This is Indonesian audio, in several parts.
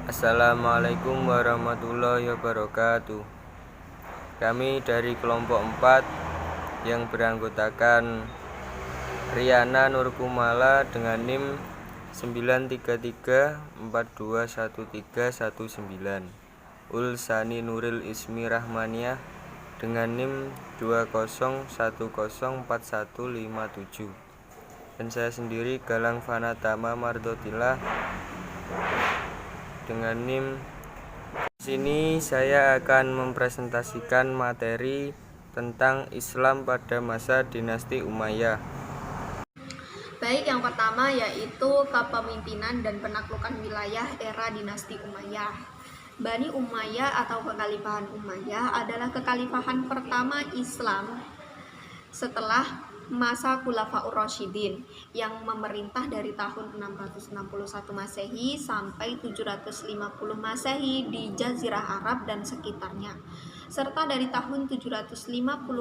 Assalamualaikum warahmatullahi wabarakatuh. Kami dari kelompok 4 yang beranggotakan Riana Nurkumala dengan NIM 933421319, Ulsani Nuril Ismi Rahmaniyah dengan NIM 201041157, dan saya sendiri Galang Fanatama Mardotillah dengan NIM. Di sini saya akan mempresentasikan materi tentang Islam pada masa dinasti Umayyah. Baik, yang pertama yaitu kepemimpinan dan penaklukan wilayah era dinasti Umayyah. Bani Umayyah atau kekhalifahan Umayyah adalah kekhalifahan pertama Islam setelah masa Khulafaur Rasyidin yang memerintah dari tahun 661 Masehi sampai 750 Masehi di Jazirah Arab dan sekitarnya, serta dari tahun 756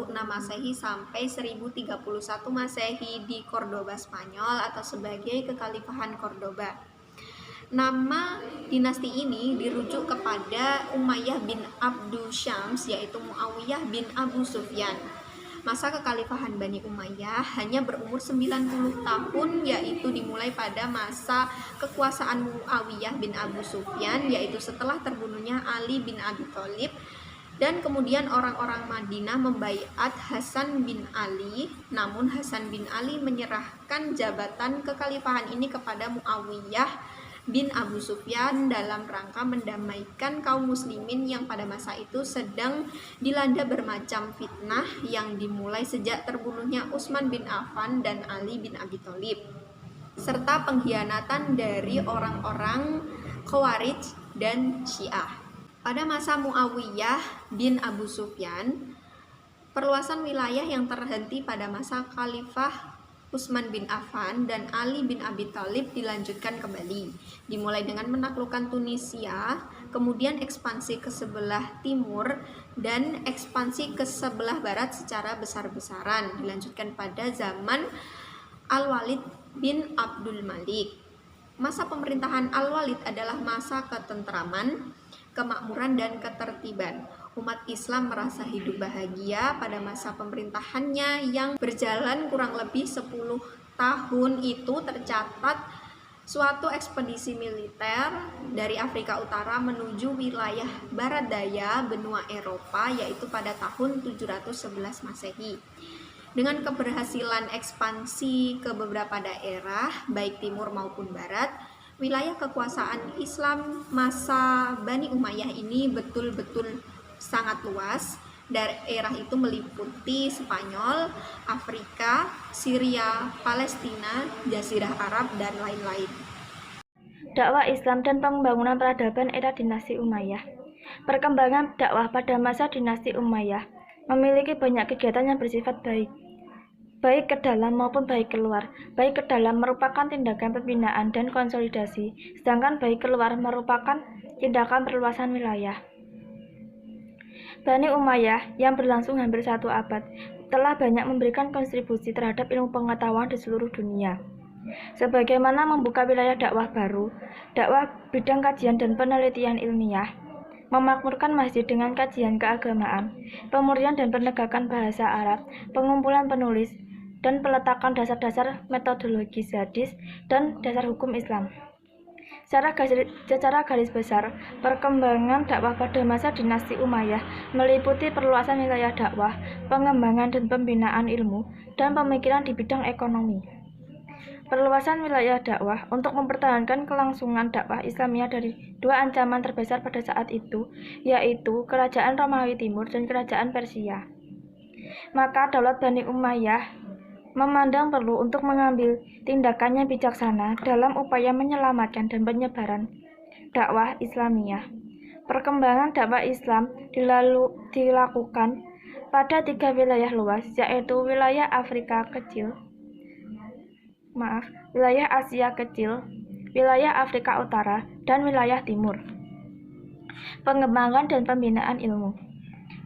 Masehi sampai 1031 Masehi di Cordoba, Spanyol atau sebagai kekhalifahan Cordoba. Nama dinasti ini dirujuk kepada Umayyah bin Abdu Syams, yaitu Muawiyah bin Abu Sufyan. Masa kekhalifahan Bani Umayyah hanya berumur 90 tahun, yaitu dimulai pada masa kekuasaan Muawiyah bin Abu Sufyan, yaitu setelah terbunuhnya Ali bin Abi Thalib, dan kemudian orang-orang Madinah membaiat Hasan bin Ali. Namun Hasan bin Ali menyerahkan jabatan kekhalifahan ini kepada Muawiyah bin Abu Sufyan dalam rangka mendamaikan kaum muslimin yang pada masa itu sedang dilanda bermacam fitnah yang dimulai sejak terbunuhnya Utsman bin Affan dan Ali bin Abi Thalib, serta pengkhianatan dari orang-orang Khawarij dan Syiah. Pada masa Muawiyah bin Abu Sufyan, perluasan wilayah yang terhenti pada masa Khalifah Utsman bin Affan dan Ali bin Abi Thalib dilanjutkan kembali, dimulai dengan menaklukkan Tunisia, kemudian ekspansi ke sebelah timur dan ekspansi ke sebelah barat secara besar-besaran, dilanjutkan pada zaman Al-Walid bin Abdul Malik. Masa pemerintahan Al-Walid adalah masa ketentraman, kemakmuran, dan ketertiban. Umat Islam merasa hidup bahagia pada masa pemerintahannya yang berjalan kurang lebih 10 tahun. Itu tercatat suatu ekspedisi militer dari Afrika Utara menuju wilayah barat daya benua Eropa, yaitu pada tahun 711 Masehi. Dengan keberhasilan ekspansi ke beberapa daerah, baik timur maupun barat, wilayah kekuasaan Islam masa Bani Umayyah ini betul-betul sangat luas. Daerah itu meliputi Spanyol, Afrika, Syria, Palestina, Jazirah Arab, dan lain-lain. Dakwah Islam dan pembangunan peradaban era dinasti Umayyah. Perkembangan dakwah pada masa dinasti Umayyah memiliki banyak kegiatan yang bersifat baik ke dalam maupun baik keluar. Baik ke dalam merupakan tindakan pembinaan dan konsolidasi, sedangkan baik keluar merupakan tindakan perluasan wilayah. Bani Umayyah yang berlangsung hampir 1 abad telah banyak memberikan kontribusi terhadap ilmu pengetahuan di seluruh dunia, sebagaimana membuka wilayah dakwah baru, dakwah bidang kajian dan penelitian ilmiah, memakmurkan masjid dengan kajian keagamaan, pemurnian dan penegakan bahasa Arab, pengumpulan penulis, dan peletakan dasar-dasar metodologis hadis dan dasar hukum Islam. Secara garis besar, perkembangan dakwah pada masa dinasti Umayyah meliputi perluasan wilayah dakwah, pengembangan dan pembinaan ilmu, dan pemikiran di bidang ekonomi. Perluasan wilayah dakwah untuk mempertahankan kelangsungan dakwah Islamiyah dari 2 ancaman terbesar pada saat itu, yaitu Kerajaan Romawi Timur dan Kerajaan Persia. Maka Daulat Bani Umayyah memandang perlu untuk mengambil tindakan yang bijaksana dalam upaya menyelamatkan dan penyebaran dakwah Islamiyah. Perkembangan dakwah Islam dilakukan pada 3 wilayah luas, yaitu wilayah wilayah Asia Kecil, wilayah Afrika Utara, dan wilayah Timur. Pengembangan dan pembinaan ilmu.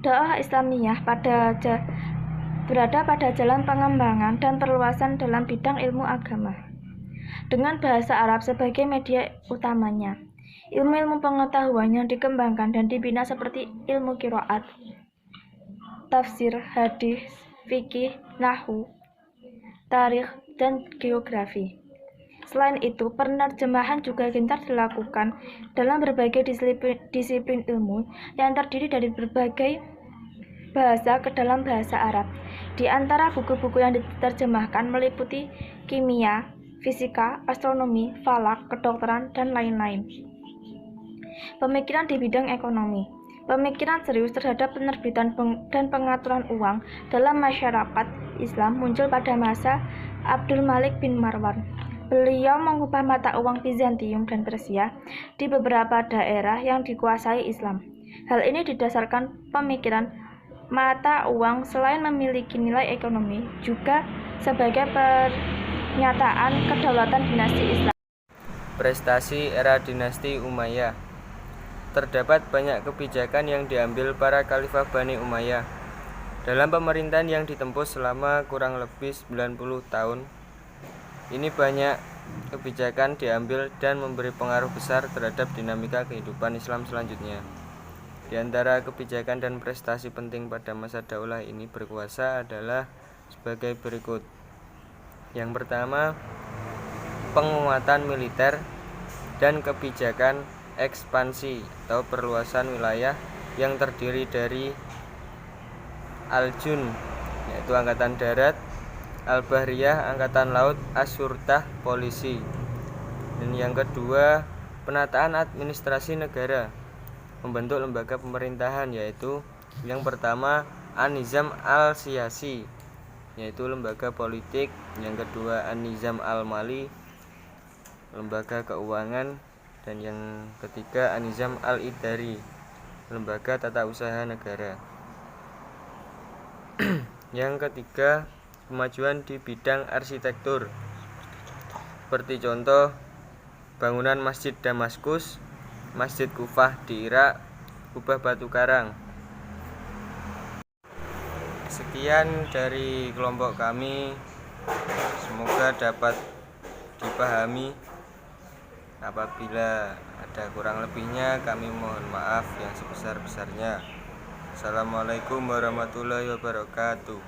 Dakwah Islamiyah berada pada jalan pengembangan dan perluasan dalam bidang ilmu agama, dengan bahasa Arab sebagai media utamanya. Ilmu-ilmu pengetahuan yang dikembangkan dan dibina seperti ilmu qiraat, tafsir, hadis, fikih, nahwu, tarikh, dan geografi. Selain itu, penerjemahan juga gencar dilakukan dalam berbagai disiplin ilmu yang terdiri dari berbagai bahasa ke dalam bahasa Arab. Di antara buku-buku yang diterjemahkan meliputi kimia, fisika, astronomi, falak, kedokteran, dan lain-lain. Pemikiran di bidang ekonomi. Pemikiran serius terhadap penerbitan dan pengaturan uang dalam masyarakat Islam muncul pada masa Abdul Malik bin Marwan. Beliau mengubah mata uang Bizantium dan Persia di beberapa daerah yang dikuasai Islam. Hal ini didasarkan pemikiran mata uang selain memiliki nilai ekonomi juga sebagai pernyataan kedaulatan dinasti Islam. Prestasi era dinasti Umayyah. Terdapat banyak kebijakan yang diambil para khalifah Bani Umayyah dalam pemerintahan yang ditempuh selama kurang lebih 90 tahun. Ini banyak kebijakan diambil dan memberi pengaruh besar terhadap dinamika kehidupan Islam selanjutnya. Di antara kebijakan dan prestasi penting pada masa daulah ini berkuasa adalah sebagai berikut. Yang pertama, penguatan militer dan kebijakan ekspansi atau perluasan wilayah yang terdiri dari Al-Jun, yaitu angkatan darat, Al-Bahriyah, angkatan laut, Asyurtah, polisi. Dan yang kedua, penataan administrasi negara, membentuk lembaga pemerintahan, yaitu yang pertama An-Nizam Al-Siyasi, yaitu lembaga politik. Yang kedua An-Nizam Al-Mali, lembaga keuangan. Dan yang ketiga An-Nizam Al-Idari, lembaga tata usaha negara. Yang ketiga, kemajuan di bidang arsitektur, seperti contoh bangunan Masjid Damaskus, Masjid Kufah di Irak, kubah batu karang. Sekian dari kelompok kami, semoga dapat dipahami. Apabila ada kurang lebihnya, kami mohon maaf yang sebesar-besarnya. Assalamualaikum warahmatullahi wabarakatuh.